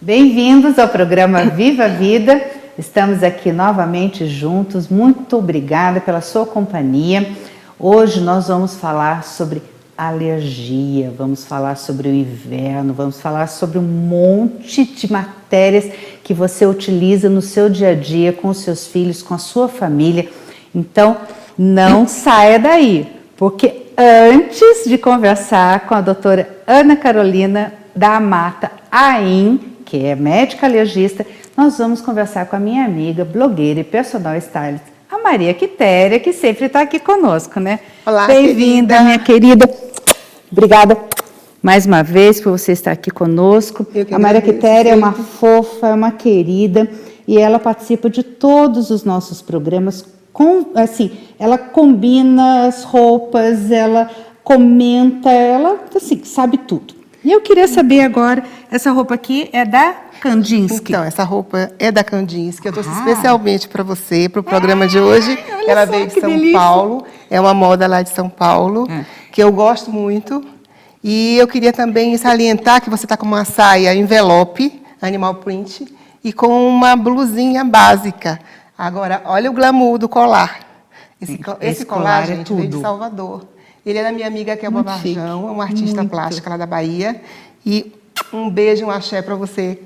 Bem-vindos ao programa Viva a Vida. Estamos aqui novamente juntos. Muito obrigada pela sua companhia. Hoje nós vamos falar sobre alergia, vamos falar sobre o inverno, vamos falar sobre um monte de matérias que você utiliza no seu dia a dia com os seus filhos, com a sua família. Então, não saia daí, porque antes de conversar com a doutora Ana Carolina da Mata AIM, que é médica alergista, nós vamos conversar com a minha amiga, blogueira e personal stylist, a Maria Quitéria, que sempre está aqui conosco, né? Olá, bem-vinda, minha querida. Obrigada mais uma vez por você estar aqui conosco. A Maria Quitéria é uma fofa, é uma querida, e ela participa de todos os nossos programas. Ela combina as roupas, ela comenta, ela assim, sabe tudo. E eu queria saber agora, essa roupa aqui é da Kandinsky? Então, essa roupa é da Kandinsky, eu trouxe especialmente para você, para o programa de hoje. Ela veio de São Paulo, é uma moda lá de São Paulo, que eu gosto muito. E eu queria também salientar que você está com uma saia envelope, animal print, e com uma blusinha básica. Agora, olha o glamour do colar. Esse colar, gente, veio de Salvador. Ele é da minha amiga Kelba Varjão, é uma artista plástica lá da Bahia. E um beijo, um axé para você,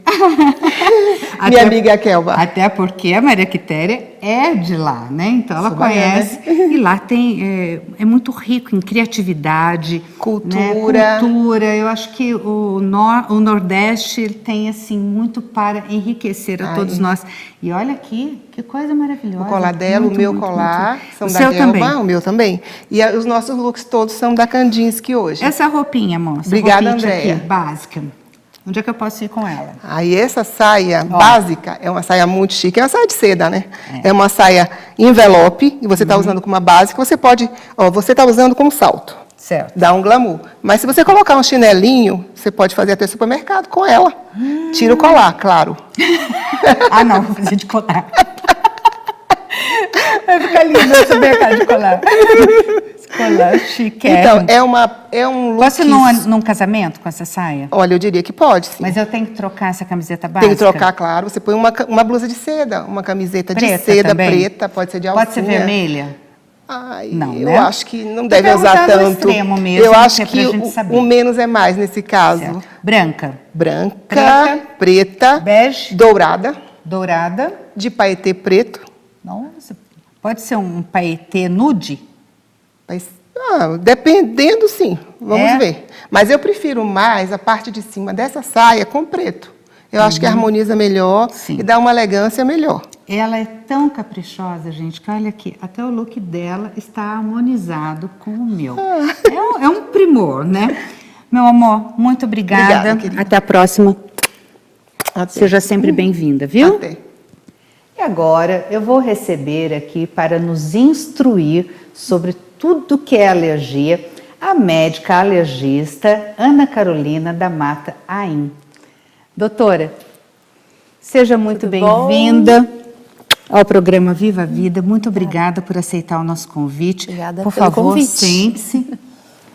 minha amiga Kelba. Até porque a Maria Quitéria é de lá, né? Então ela conhece. E lá tem, é muito rico em criatividade, cultura. Né? Cultura. Eu acho que o Nordeste ele tem assim muito para enriquecer a todos nós. E olha aqui, que coisa maravilhosa. O colar dela, o meu colar, são da Kelba, também. O meu também. E os nossos looks todos são da Kandinsky hoje. Essa roupinha, moça. Obrigada, Andréia. Aqui, básica. Onde é que eu posso ir com ela? Aí essa saia básica é uma saia muito chique, é uma saia de seda, né? É uma saia envelope, e você está usando com uma básica, você pode, você está usando com salto. Certo. Dá um glamour. Mas se você colocar um chinelinho, você pode fazer até supermercado com ela. Tira o colar, claro. Não, vou fazer de colar. Vai ficar lindo esse supermercado de colar. Colar chique. Então, é um look... Posso ir num casamento com essa saia? Olha, eu diria que pode, sim. Mas eu tenho que trocar essa camiseta básica? Tem que trocar, claro. Você põe uma blusa de seda, uma camiseta preta de seda também? Preta, pode ser de alcinha. Pode ser vermelha? Não, eu acho que não deve usar tanto. Extremo mesmo, eu acho que o menos é mais nesse caso. Certo. Branca, preta, bege, dourada, de paetê preto. Nossa, pode ser um paetê nude? Dependendo, sim. Vamos ver. Mas eu prefiro mais a parte de cima dessa saia com preto. Eu acho que harmoniza melhor e dá uma elegância melhor. Ela é tão caprichosa, gente, que olha aqui, até o look dela está harmonizado com o meu. É um primor, né? Meu amor, muito obrigada. Até a próxima. Seja sempre bem-vinda, viu? Até. E agora eu vou receber aqui para nos instruir sobre tudo que é alergia, a médica alergista Ana Carolina da Mata AIM. Doutora, seja muito bem-vinda ao programa Viva a Vida. Muito obrigada por aceitar o nosso convite. Obrigada por pelo favor, convite. sente-se.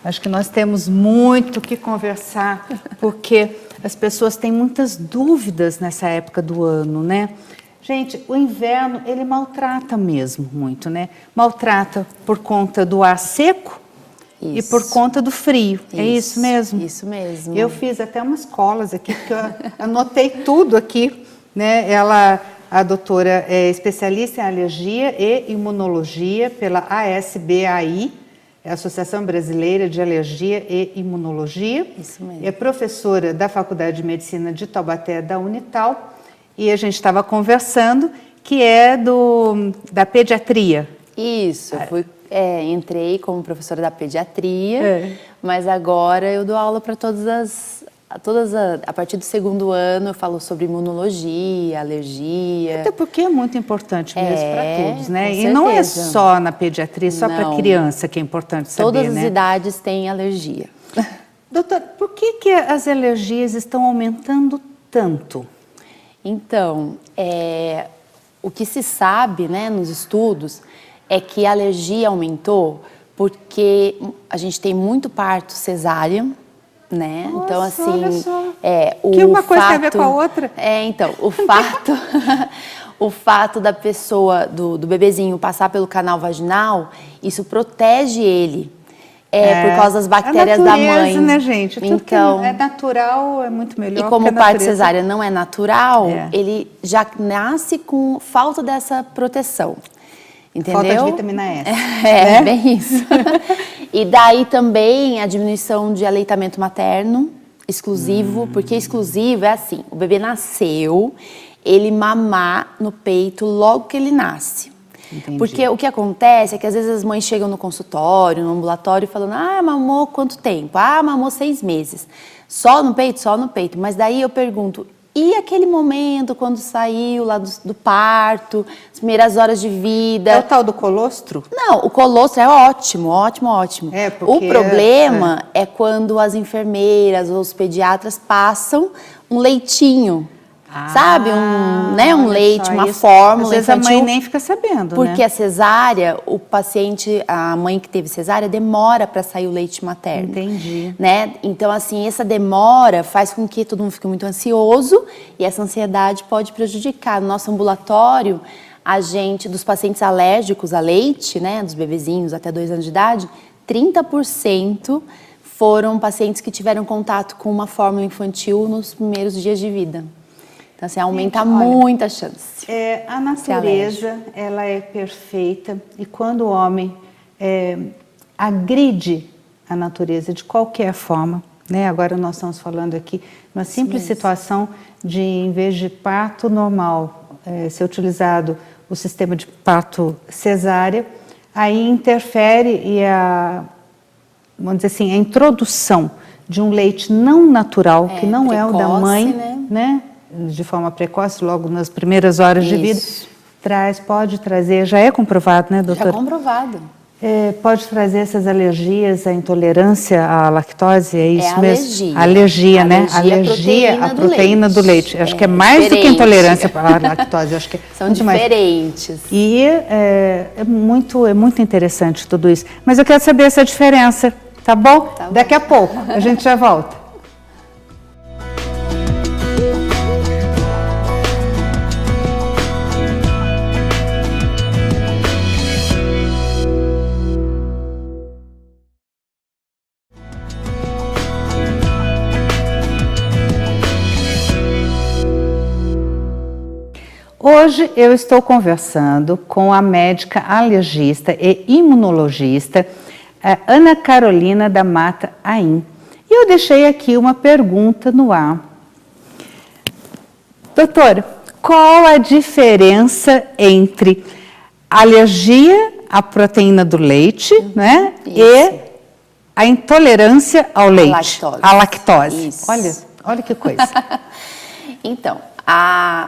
Acho que nós temos muito que conversar, porque as pessoas têm muitas dúvidas nessa época do ano, né? Gente, o inverno, ele maltrata mesmo muito, né? Maltrata por conta do ar seco e por conta do frio. É isso mesmo? Isso mesmo. Eu fiz até umas colas aqui, porque eu anotei tudo aqui, né? A doutora é especialista em alergia e imunologia pela ASBAI, é a Associação Brasileira de Alergia e Imunologia. Isso mesmo. É professora da Faculdade de Medicina de Taubaté, da Unital. E a gente estava conversando, que é da pediatria. Isso, eu entrei como professora da pediatria, mas agora eu dou aula para a partir do segundo ano eu falo sobre imunologia, alergia. Até porque é muito importante mesmo para todos, né? E não é só na pediatria, só para criança que é importante saber, Todas as idades têm alergia. Doutora, por que as alergias estão aumentando tanto? Então, o que se sabe, né, nos estudos é que a alergia aumentou porque a gente tem muito parto cesárea, Né? Nossa, então, assim, olha só. o Que uma coisa fato, tem a ver com a outra. Então, o fato, o fato da pessoa, do bebezinho passar pelo canal vaginal, isso protege ele. Por causa das bactérias da mãe. Né, gente? Tudo Então, que é natural é muito melhor. E como o parto cesárea não é natural, ele já nasce com falta dessa proteção. Entendeu? Falta de vitamina S. Né? Bem isso. E daí também a diminuição de aleitamento materno exclusivo, porque exclusivo é assim, o bebê nasceu, ele mamar no peito logo que ele nasce. Entendi. Porque o que acontece é que às vezes as mães chegam no consultório, no ambulatório, falando, mamou quanto tempo? Mamou 6 meses. Só no peito? Só no peito. Mas daí eu pergunto, e aquele momento quando saiu lá do parto, as primeiras horas de vida? É o tal do colostro? Não, o colostro é ótimo, ótimo, ótimo. O problema é quando as enfermeiras ou os pediatras passam um leitinho. Sabe, um leite, uma fórmula. Às vezes infantil, a mãe nem fica sabendo, porque a cesárea, o paciente, a mãe que teve cesárea, demora para sair o leite materno. Entendi. Né? Então, assim, essa demora faz com que todo mundo fique muito ansioso e essa ansiedade pode prejudicar. No nosso ambulatório, a gente, dos pacientes alérgicos a leite, né, dos bebezinhos até 2 anos de idade, 30% foram pacientes que tiveram contato com uma fórmula infantil nos primeiros dias de vida. Então, assim, aumenta muito a chance. A natureza, ela é perfeita e quando o homem agride a natureza de qualquer forma, né? Agora nós estamos falando aqui uma simples situação de, em vez de parto normal, ser utilizado o sistema de parto cesárea, aí interfere e vamos dizer assim, a introdução de um leite não natural, que não é o da mãe, né? De forma precoce, logo nas primeiras horas de vida, pode trazer, já é comprovado, né, doutora? Já é comprovado. Pode trazer essas alergias, a intolerância à lactose, é isso mesmo? Alergia, né? Alergia à proteína do leite. Acho que é mais diferente do que intolerância à lactose. Acho que são diferentes. Mais. E é muito interessante tudo isso. Mas eu quero saber essa diferença, tá bom? Tá bom. Daqui a pouco, a gente já volta. Hoje eu estou conversando com a médica alergista e imunologista Ana Carolina da Mata Aim. E eu deixei aqui uma pergunta no ar. Doutora, qual a diferença entre alergia à proteína do leite, né, e a intolerância ao leite, à lactose? Olha que coisa. Então,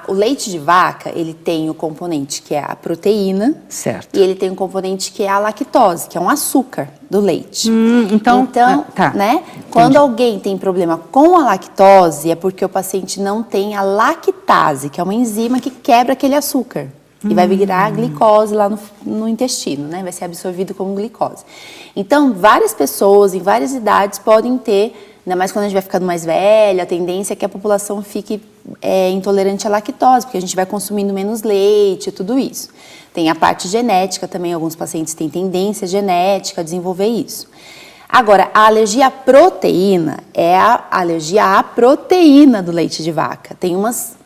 o leite de vaca, ele tem o componente que é a proteína. Certo. E ele tem um componente que é a lactose, que é um açúcar do leite. Então, né? Quando alguém tem problema com a lactose, é porque o paciente não tem a lactase, que é uma enzima que quebra aquele açúcar. E vai virar glicose lá no intestino, né? Vai ser absorvido como glicose. Então, várias pessoas em várias idades podem ter, ainda mais quando a gente vai ficando mais velha, a tendência é que a população fique intolerante à lactose, porque a gente vai consumindo menos leite, tudo isso. Tem a parte genética também, alguns pacientes têm tendência genética a desenvolver isso. Agora, a alergia à proteína é a alergia à proteína do leite de vaca. Tem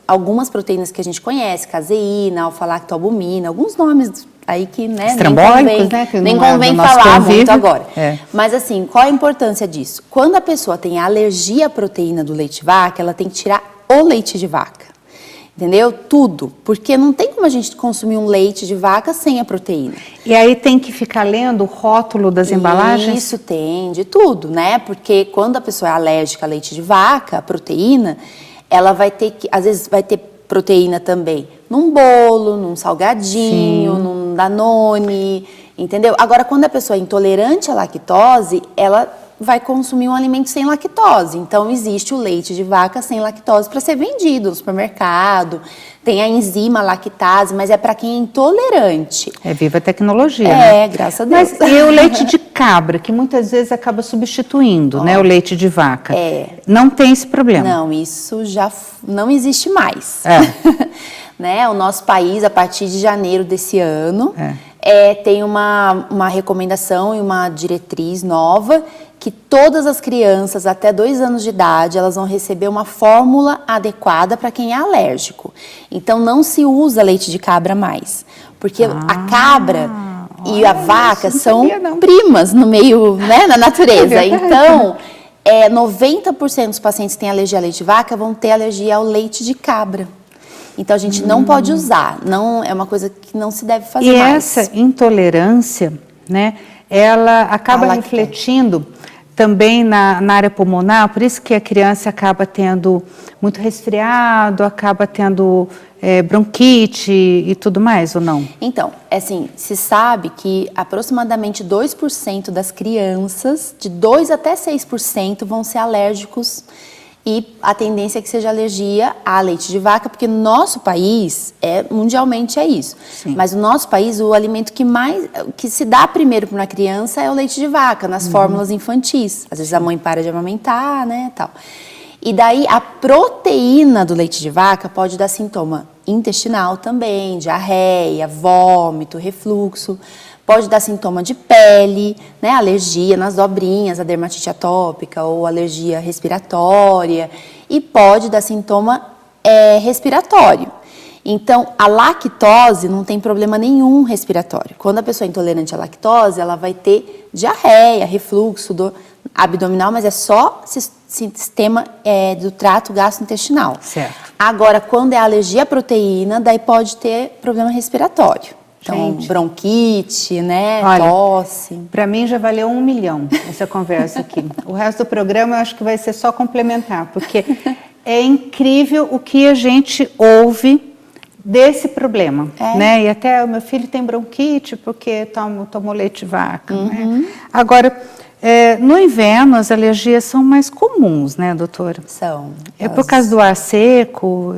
algumas proteínas que a gente conhece, caseína, alfa-lactoalbumina, alguns nomes aí que, né, estrambólicos, nem convém falar muito agora. Mas assim, qual a importância disso? Quando a pessoa tem alergia à proteína do leite de vaca, ela tem que tirar o leite de vaca, entendeu? Tudo, porque não tem como a gente consumir um leite de vaca sem a proteína. E aí tem que ficar lendo o rótulo das embalagens? Isso, tem de tudo, né? Porque quando a pessoa é alérgica a leite de vaca, a proteína, ela vai ter que, às vezes vai ter proteína também num bolo, num salgadinho, num Danone, entendeu? Agora, quando a pessoa é intolerante à lactose, ela vai consumir um alimento sem lactose. Então, existe o leite de vaca sem lactose para ser vendido no supermercado. Tem a enzima lactase, mas é para quem é intolerante. É viva a tecnologia, né? Graças a Deus. Mas e o leite de cabra, que muitas vezes acaba substituindo, né, o leite de vaca? Não tem esse problema? Não, isso já não existe mais. Né? O nosso país, a partir de janeiro desse ano, tem uma recomendação e uma diretriz nova que todas as crianças até 2 anos de idade, elas vão receber uma fórmula adequada para quem é alérgico. Então, não se usa leite de cabra mais, porque a cabra e a vaca são primas no meio, né, na natureza. Então, 90% dos pacientes que têm alergia a leite de vaca vão ter alergia ao leite de cabra. Então, a gente não pode usar, não, é uma coisa que não se deve fazer mais. E essa intolerância, né, ela acaba refletindo também na área pulmonar, por isso que a criança acaba tendo muito resfriado, acaba tendo bronquite e tudo mais, ou não? Então, assim, se sabe que aproximadamente 2% das crianças, de 2 até 6%, vão ser alérgicos. E a tendência é que seja alergia a leite de vaca, porque no nosso país, mundialmente é isso. Sim. Mas no nosso país, o alimento que se dá primeiro para uma criança é o leite de vaca, nas fórmulas infantis. Às vezes a mãe para de amamentar, né, tal. E daí a proteína do leite de vaca pode dar sintoma intestinal também, diarreia, vômito, refluxo. Pode dar sintoma de pele, né, alergia nas dobrinhas, a dermatite atópica ou alergia respiratória. E pode dar sintoma respiratório. Então, a lactose não tem problema nenhum respiratório. Quando a pessoa é intolerante à lactose, ela vai ter diarreia, refluxo abdominal, mas é só sistema do trato gastrointestinal. Certo. Agora, quando é alergia à proteína, daí pode ter problema respiratório. Então, bronquite, né, tosse. Para mim já valeu 1 milhão essa conversa aqui. O resto do programa eu acho que vai ser só complementar, porque é incrível o que a gente ouve desse problema, né? E até o meu filho tem bronquite porque tomou leite de vaca, né? Agora, no inverno as alergias são mais comuns, né, doutora? São. É por causa do ar seco,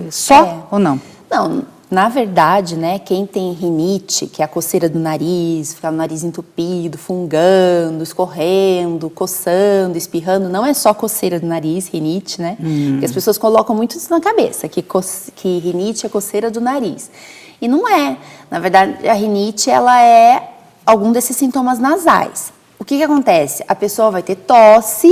ou não? Não. Na verdade, né, quem tem rinite, que é a coceira do nariz, ficar o nariz entupido, fungando, escorrendo, coçando, espirrando, não é só coceira do nariz, rinite, né? Porque as pessoas colocam muito isso na cabeça, que rinite é coceira do nariz. E não é. Na verdade, a rinite, ela é algum desses sintomas nasais. O que acontece? A pessoa vai ter tosse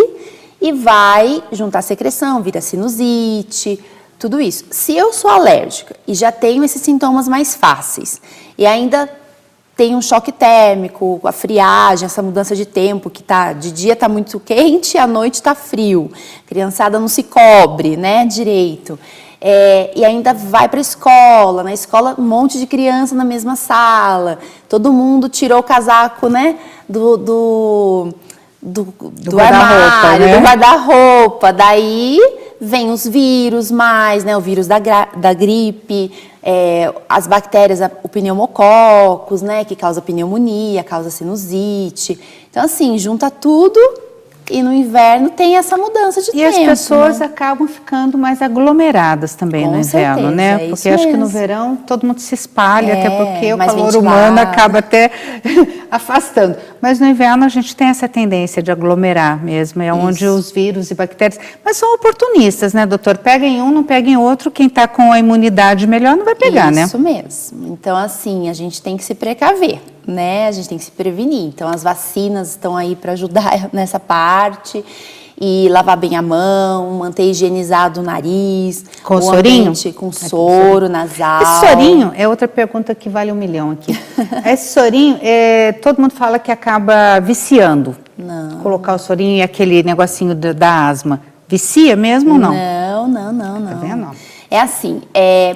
e vai juntar secreção, vira sinusite, tudo isso. Se eu sou alérgica e já tenho esses sintomas mais fáceis e ainda tem um choque térmico, a friagem, essa mudança de tempo que de dia tá muito quente, à noite tá frio, criançada não se cobre, né, direito. E ainda vai para a escola, na escola um monte de criança na mesma sala, todo mundo tirou o casaco, né, do armário, né? Do guarda-roupa, daí vem os vírus né, o vírus da gripe, as bactérias, o pneumococcus, né, que causa pneumonia, causa sinusite. Então, assim, junta tudo e no inverno tem essa mudança de tempo. E as pessoas acabam ficando mais aglomeradas também no inverno, né? Porque acho que no verão todo mundo se espalha, até porque o calor humano acaba até afastando. Mas no inverno a gente tem essa tendência de aglomerar mesmo, é onde os vírus e bactérias... Mas são oportunistas, né, doutor? Peguem um, não peguem outro, quem está com a imunidade melhor não vai pegar, né? Isso mesmo. Então, assim, a gente tem que se precaver, né? A gente tem que se prevenir. Então, as vacinas estão aí para ajudar nessa parte. E lavar bem a mão, manter higienizado o nariz. Com sorinho? Com soro nasal. Esse sorinho é outra pergunta que vale 1 milhão aqui. Esse sorinho, todo mundo fala que acaba viciando. Não. Colocar o sorinho e aquele negocinho da asma. Vicia mesmo ou não? Não. Tá vendo? É assim,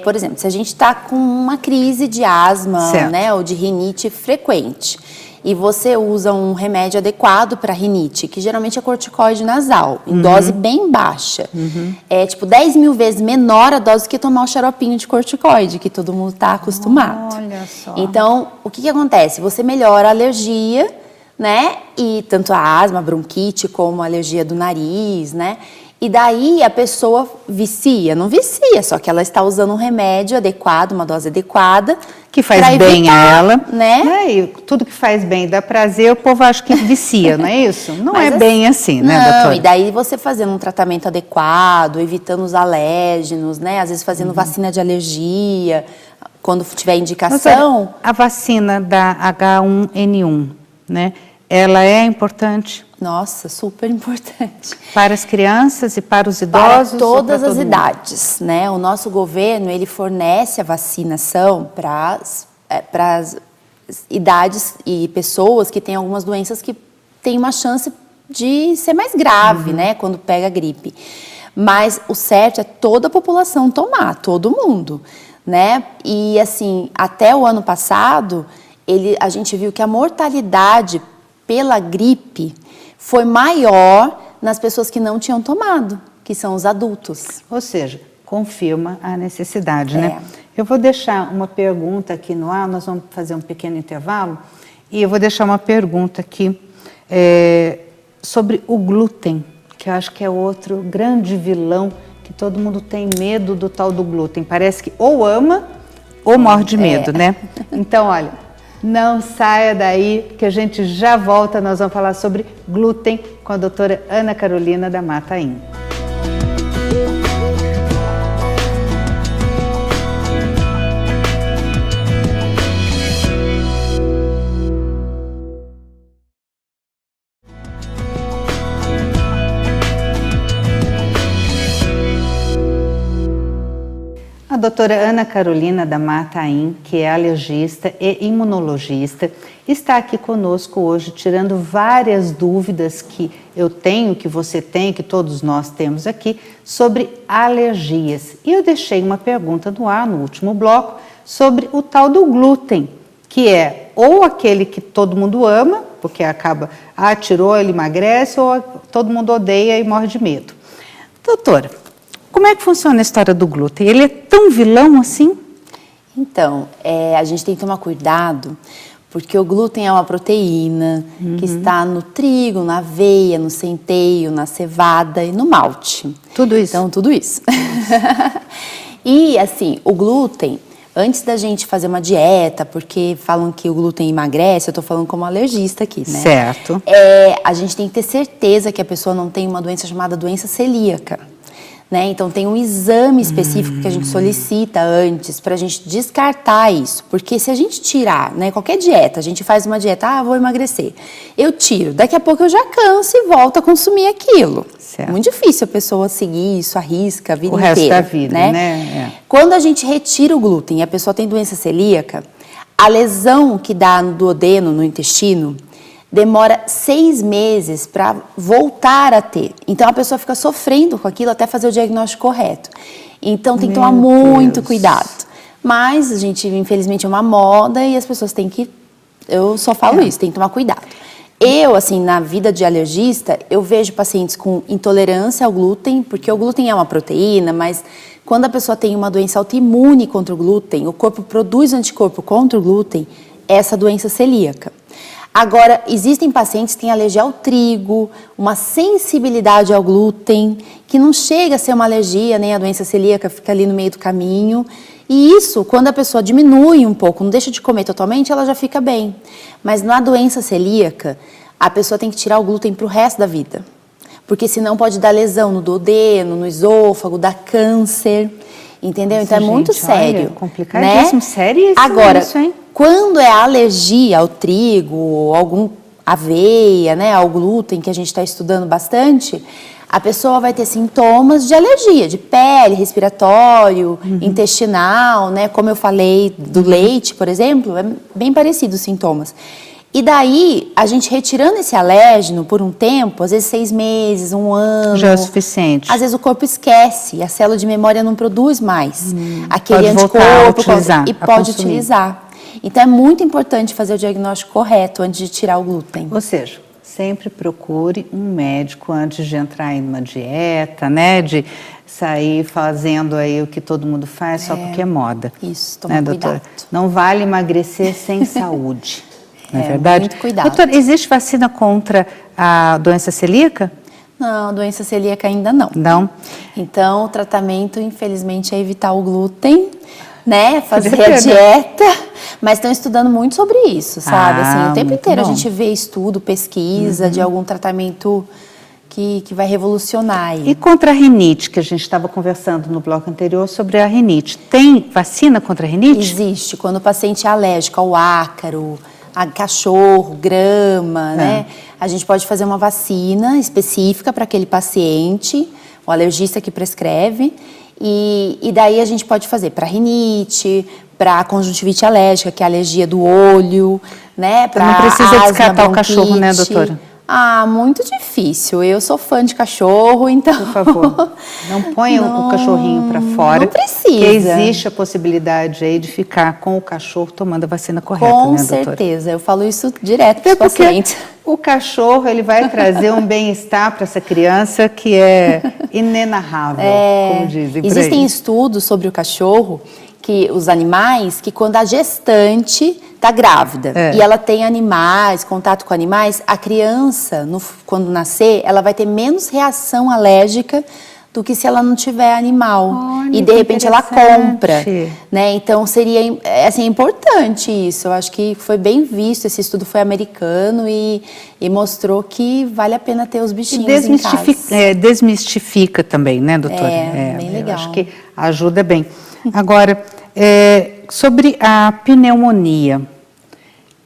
por exemplo, se a gente está com uma crise de asma, né, ou de rinite frequente, e você usa um remédio adequado para rinite, que geralmente é corticoide nasal, em dose bem baixa. É tipo 10 mil vezes menor a dose que tomar o xaropinho de corticoide, que todo mundo está acostumado. Olha só. Então, o que acontece? Você melhora a alergia, né? E tanto a asma, a bronquite, como a alergia do nariz, né? E daí a pessoa vicia, não vicia, só que ela está usando um remédio adequado, uma dose adequada. Que faz bem a ela, né? E tudo que faz bem dá prazer, o povo acha que vicia, não é isso? Não Mas é bem assim, né, doutora? Não, e daí você fazendo um tratamento adequado, evitando os alérgenos, né? Às vezes fazendo vacina de alergia, quando tiver indicação. Doutora, a vacina da H1N1, né? Ela é importante? Nossa, super importante. Para as crianças e para os idosos? Para todas as mundo? idades, né? O nosso governo, ele fornece a vacinação para as idades e pessoas que têm algumas doenças que têm uma chance de ser mais grave, né? Quando pega a gripe. Mas o certo é toda a população tomar, todo mundo, né? E assim, até o ano passado, a gente viu que a mortalidade pela gripe foi maior nas pessoas que não tinham tomado, que são os adultos. Ou seja, confirma a necessidade, né? Eu vou deixar uma pergunta aqui no ar, nós vamos fazer um pequeno intervalo, e eu vou deixar uma pergunta aqui sobre o glúten, que eu acho que é outro grande vilão, que todo mundo tem medo do tal do glúten. Parece que ou ama ou morre de medo, né? Então, olha, não saia daí, que a gente já volta. Nós vamos falar sobre glúten com a doutora Ana Carolina da Mataim. A doutora Ana Carolina da Mataim, que é alergista e imunologista, está aqui conosco hoje, tirando várias dúvidas que eu tenho, que você tem, que todos nós temos aqui, sobre alergias. E eu deixei uma pergunta no ar, no último bloco, sobre o tal do glúten, que é ou aquele que todo mundo ama, porque acaba, tirou, ele emagrece, ou todo mundo odeia e morre de medo. Doutora, como é que funciona a história do glúten? Ele é tão vilão assim? Então, a gente tem que tomar cuidado, porque o glúten é uma proteína que está no trigo, na aveia, no centeio, na cevada e no malte. Tudo isso? Então, tudo isso. E, assim, o glúten, antes da gente fazer uma dieta, porque falam que o glúten emagrece, eu tô falando como alergista aqui, né? Certo. A gente tem que ter certeza que a pessoa não tem uma doença chamada doença celíaca. Né? Então, tem um exame específico que a gente solicita antes para a gente descartar isso. Porque se a gente tirar, né, qualquer dieta, a gente faz uma dieta, vou emagrecer. Eu tiro, daqui a pouco eu já canso e volto a consumir aquilo. Certo. Muito difícil a pessoa seguir isso, arrisca a vida inteira. O resto da vida, né? Quando a gente retira o glúten e a pessoa tem doença celíaca, a lesão que dá no duodeno, no intestino, demora 6 meses para voltar a ter. Então, a pessoa fica sofrendo com aquilo até fazer o diagnóstico correto. Então, tem que tomar muito cuidado. Mas, a gente, infelizmente, é uma moda e as pessoas têm que... Eu só falo isso, tem que tomar cuidado. Eu, assim, na vida de alergista, eu vejo pacientes com intolerância ao glúten, porque o glúten é uma proteína, mas quando a pessoa tem uma doença autoimune contra o glúten, o corpo produz anticorpo contra o glúten, é essa doença celíaca. Agora, existem pacientes que têm alergia ao trigo, uma sensibilidade ao glúten, que não chega a ser uma alergia, nem a doença celíaca fica ali no meio do caminho. E isso, quando a pessoa diminui um pouco, não deixa de comer totalmente, ela já fica bem. Mas na doença celíaca, a pessoa tem que tirar o glúten para o resto da vida. Porque senão pode dar lesão no duodeno, no esôfago, dar câncer, entendeu? Nossa, então é muito sério. Olha, complicadíssimo, né? Sério Agora, isso, hein? Quando é alergia ao trigo, ou algum aveia, né, ao glúten, que a gente está estudando bastante, a pessoa vai ter sintomas de alergia, de pele, respiratório, intestinal, né? Como eu falei do leite, por exemplo, é bem parecido os sintomas. E daí, a gente retirando esse alérgeno por um tempo, às vezes 6 meses, 1 ano... Já é o suficiente. Às vezes o corpo esquece, a célula de memória não produz mais aquele pode anticorpo voltar a utilizar, e pode utilizar. Então, é muito importante fazer o diagnóstico correto antes de tirar o glúten. Ou seja, sempre procure um médico antes de entrar em uma dieta, né? De sair fazendo aí o que todo mundo faz só porque é moda. Isso, toma cuidado. Doutora? Não vale emagrecer sem saúde. não é verdade? Muito cuidado. Doutora, existe vacina contra a doença celíaca? Não, doença celíaca ainda não. Não? Então, o tratamento, infelizmente, é evitar o glúten, né? Fazer Podia a ter, né? dieta. Mas estão estudando muito sobre isso, sabe? Assim, o tempo muito inteiro bom. a gente vê estudo, pesquisa de algum tratamento que vai revolucionar aí. E contra a rinite, que a gente estava conversando no bloco anterior sobre a rinite. Tem vacina contra a rinite? Existe, quando o paciente é alérgico ao ácaro, a cachorro, grama, né? A gente pode fazer uma vacina específica para aquele paciente, o alergista que prescreve, e daí a gente pode fazer para rinite, para conjuntivite alérgica, que é a alergia do olho, né? Não precisa descartar o cachorro, né, doutora? Ah, muito difícil. Eu sou fã de cachorro, então... Por favor, não ponha o cachorrinho para fora. Não precisa. Porque existe a possibilidade aí de ficar com o cachorro tomando a vacina correta, Com né, doutora? certeza. Eu falo isso direto para Até os porque pacientes. o cachorro, ele vai trazer um bem-estar para essa criança que é inenarrável, como dizem por aí. Existem estudos sobre o cachorro, que os animais, que quando a gestante está grávida e ela tem animais, contato com animais, a criança, quando nascer, ela vai ter menos reação alérgica do que se ela não tiver animal. Olha, e de repente ela compra, interessante. né? Então seria assim, importante isso. Eu acho que foi bem visto, esse estudo foi americano e mostrou que vale a pena ter os bichinhos em casa. Desmistifica também, né, doutora? Bem legal. Eu acho que ajuda bem. Agora, sobre a pneumonia.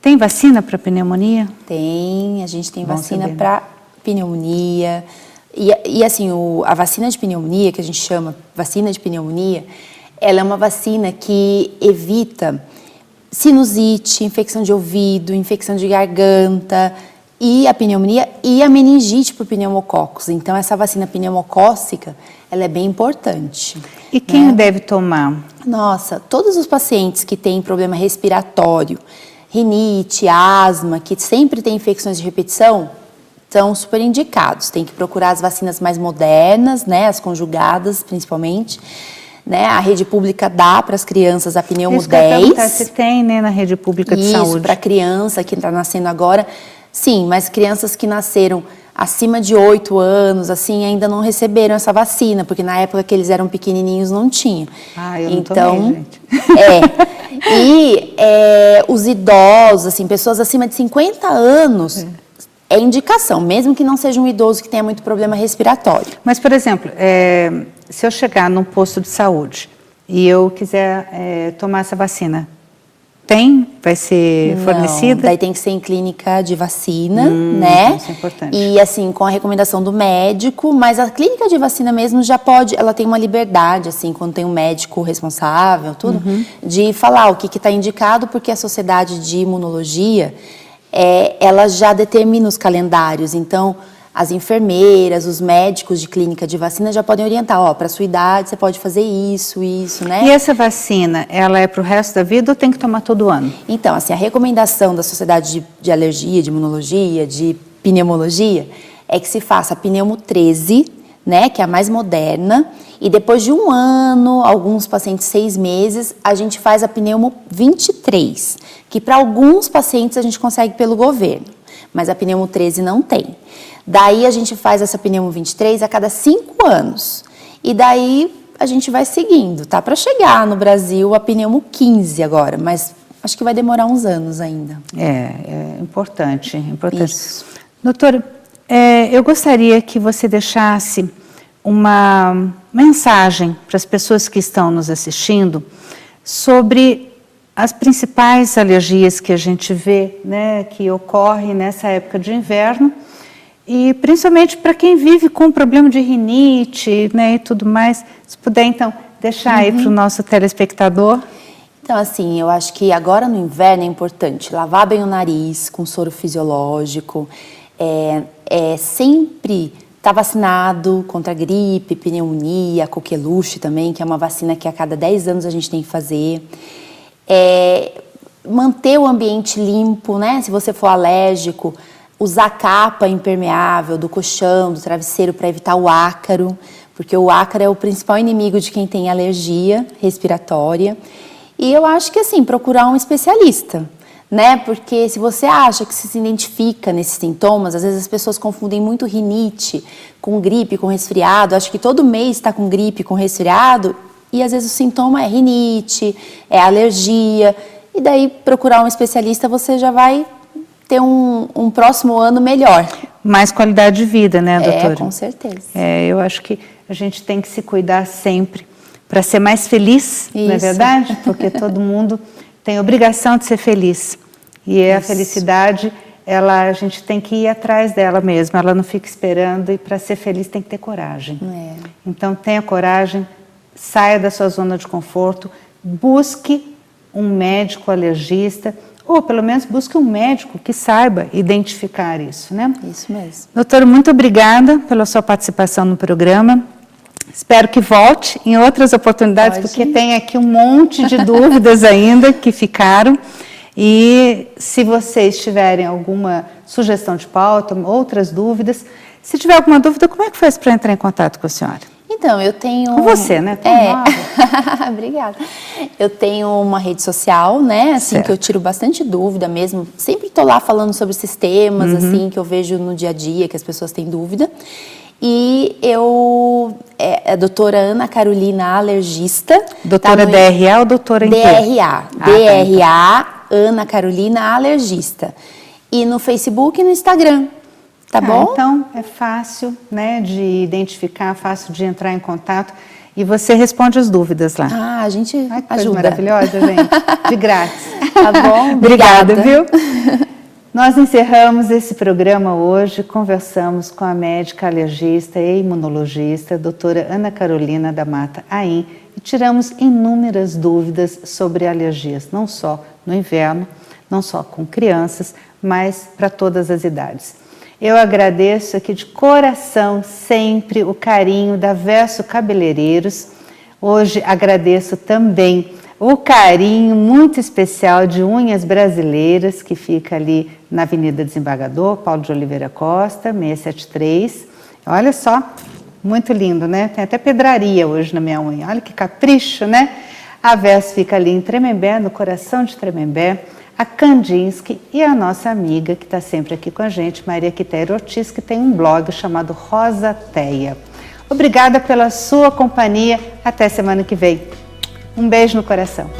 Tem vacina para pneumonia? Tem, a gente tem Bom vacina saber, né? para pneumonia. E assim, a vacina de pneumonia, que a gente chama vacina de pneumonia, ela é uma vacina que evita sinusite, infecção de ouvido, infecção de garganta, e a pneumonia e a meningite por pneumococos. Então, essa vacina pneumocócica, ela é bem importante. E quem deve tomar? Nossa, todos os pacientes que têm problema respiratório, rinite, asma, que sempre têm infecções de repetição, são super indicados. Tem que procurar as vacinas mais modernas, né, as conjugadas principalmente. Né, a rede pública dá para as crianças a pneumo Isso que eu ia 10. perguntar, se tem, né, na rede pública de saúde. Isso, para criança que está nascendo agora, sim, mas crianças que nasceram acima de 8 anos, assim, ainda não receberam essa vacina, porque na época que eles eram pequenininhos não tinha. Eu não então, tomei, gente. E os idosos, assim, pessoas acima de 50 anos, é indicação, mesmo que não seja um idoso que tenha muito problema respiratório. Mas, por exemplo, se eu chegar num posto de saúde e eu quiser tomar essa vacina, vai ser fornecida? Daí tem que ser em clínica de vacina, né? Isso é importante. E assim, com a recomendação do médico, mas a clínica de vacina mesmo já pode, ela tem uma liberdade, assim, quando tem um médico responsável, tudo, de falar o que está indicado, porque a Sociedade de Imunologia, ela já determina os calendários, então as enfermeiras, os médicos de clínica de vacina já podem orientar, para sua idade você pode fazer isso, né? E essa vacina, ela é para o resto da vida ou tem que tomar todo ano? Então, assim, a recomendação da Sociedade de Alergia, de Imunologia, de Pneumologia, é que se faça a pneumo 13, né, que é a mais moderna, e depois de 1 ano, alguns pacientes 6 meses, a gente faz a pneumo 23, que para alguns pacientes a gente consegue pelo governo, mas a pneumo 13 não tem. Daí a gente faz essa pneumo 23 a cada 5 anos. E daí a gente vai seguindo. Tá para chegar no Brasil a pneumo 15 agora, mas acho que vai demorar uns anos ainda. É importante. Isso. Doutora, eu gostaria que você deixasse uma mensagem para as pessoas que estão nos assistindo sobre as principais alergias que a gente vê, né, que ocorrem nessa época de inverno. E principalmente para quem vive com problema de rinite, né, e tudo mais, se puder então deixar aí para o nosso telespectador. Então, assim, eu acho que agora no inverno é importante lavar bem o nariz com soro fisiológico, sempre estar vacinado contra gripe, pneumonia, coqueluche também, que é uma vacina que a cada 10 anos a gente tem que fazer. Manter o ambiente limpo, né, se você for alérgico, usar capa impermeável do colchão, do travesseiro para evitar o ácaro, porque o ácaro é o principal inimigo de quem tem alergia respiratória. E eu acho que assim, procurar um especialista, né? Porque se você acha que se identifica nesses sintomas, às vezes as pessoas confundem muito rinite com gripe, com resfriado. Acho que todo mês está com gripe, com resfriado, e às vezes o sintoma é rinite, é alergia. E daí procurar um especialista, você já vai ter um próximo ano melhor. Mais qualidade de vida, né, doutora? Com certeza. Eu acho que a gente tem que se cuidar sempre para ser mais feliz, Isso. não é verdade? Porque todo mundo tem obrigação de ser feliz. E a felicidade, a gente tem que ir atrás dela mesmo, ela não fica esperando, e para ser feliz tem que ter coragem. Então tenha coragem, saia da sua zona de conforto, busque um médico alergista, ou pelo menos busque um médico que saiba identificar isso, né? Isso mesmo. Doutora, muito obrigada pela sua participação no programa. Espero que volte em outras oportunidades, porque tem aqui um monte de dúvidas ainda que ficaram. E se vocês tiverem alguma sugestão de pauta, outras dúvidas, se tiver alguma dúvida, como é que faz para entrar em contato com a senhora? Então, eu tenho... Com você, né? Obrigada. Eu tenho uma rede social, né, assim, que eu tiro bastante dúvida mesmo. Sempre estou lá falando sobre sistemas, assim, que eu vejo no dia a dia, que as pessoas têm dúvida. E a doutora Ana Carolina Alergista. Doutora DRA ou doutora DRA. DRA, Ana Carolina Alergista. E no Facebook e no Instagram. Tá bom? Então, é fácil, né, de identificar, fácil de entrar em contato. E você responde as dúvidas lá. A gente que coisa ajuda. Maravilhosa, gente. De grátis. Tá bom? Obrigada, viu? Nós encerramos esse programa hoje, conversamos com a médica alergista e imunologista, doutora Ana Carolina da Mata Aim, e tiramos inúmeras dúvidas sobre alergias, não só no inverno, não só com crianças, mas para todas as idades. Eu agradeço aqui de coração sempre o carinho da Verso Cabeleireiros. Hoje agradeço também o carinho muito especial de Unhas Brasileiras, que fica ali na Avenida Desembargador Paulo de Oliveira Costa, 673. Olha só, muito lindo, né? Tem até pedraria hoje na minha unha. Olha que capricho, né? A Verso fica ali em Tremembé, no coração de Tremembé. A Kandinsky e a nossa amiga que está sempre aqui com a gente, Maria Quitéria Ortiz, que tem um blog chamado Rosateia. Obrigada pela sua companhia. Até semana que vem. Um beijo no coração.